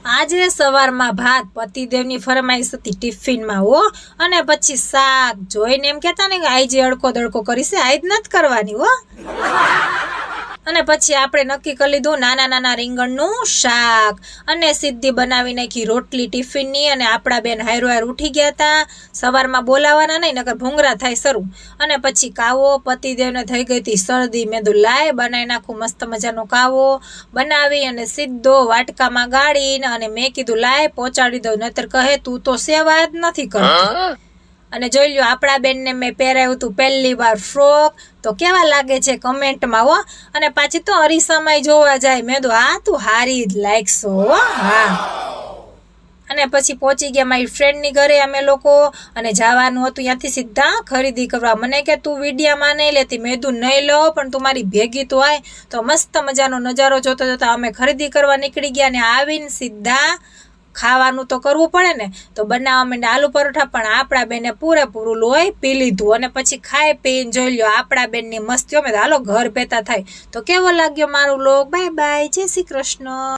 આજે સવારમાં ભાત પતિદેવની ફરમાઈશ હતી ટિફિનમાં હો, અને પછી શાક જોઈને એમ કહેતા ને કે આઈ જે અડકો દડકો કરીશ, આઈ જ નથી કરવાની હો. અને પછી આપણે નક્કી કરી લીધું નાના નાના રીંગણનું શાક, અને સીધી બનાવી નાખી રોટલી ટિફિનની. અને આપણા બેન હાયરો હાર ઉઠી ગયા હતા, સવારમાં બોલાવાના નહીં નકર ભૂંગરા થાય શરૂ. અને પછી કાવો પતિદેવને થઈ ગઈ હતી શરદી, મેં કીધું લાય બનાવી નાખું મસ્ત મજાનો કાવો. બનાવી અને સીધો વાટકામાં ગાળીને અને મેં કીધું લાય પહોંચાડી દઉં, નહીતર કહે તું તો સેવા જ નથી કરતી. અને જોઈ લ્યો આપણા બેનને મેં પહેરાવ્યું હતું પહેલી વાર ફ્રોક, તો કેવા લાગે છે કમેન્ટમાં હો. અને પાછી તો અરીસામાં જોવા જાય, મેં તો હા તું હારી જ લાગશો હો. હા, અને પછી પહોંચી ગયા મારી ફ્રેન્ડની ઘરે અમે લોકો, અને જવાનું હતું ત્યાંથી સીધા ખરીદી કરવા. મને કે તું વિડીયામાં નહીં લેતી, મેં કીધું નહીં લો પણ તું મારી ભેગી તો આય. તો મસ્ત મજાનો નજારો જોતા જોતા અમે ખરીદી કરવા નીકળી ગયા, અને આવીને સીધા ખાવાનું તો કરવું પડે ને, તો બનાવવા માંડ્યા આલુ પરોઠા. પણ આપણા બેને પૂરેપૂરું લોહી પી લીધું, અને પછી ખાઈ પીને જોઈ લ્યો આપણા બેનની મસ્તીઓ. મેં હાલો ઘર ભેતા થાય. તો કેવો લાગ્યો મારું લોગ? બાય બાય, જય શ્રી કૃષ્ણ.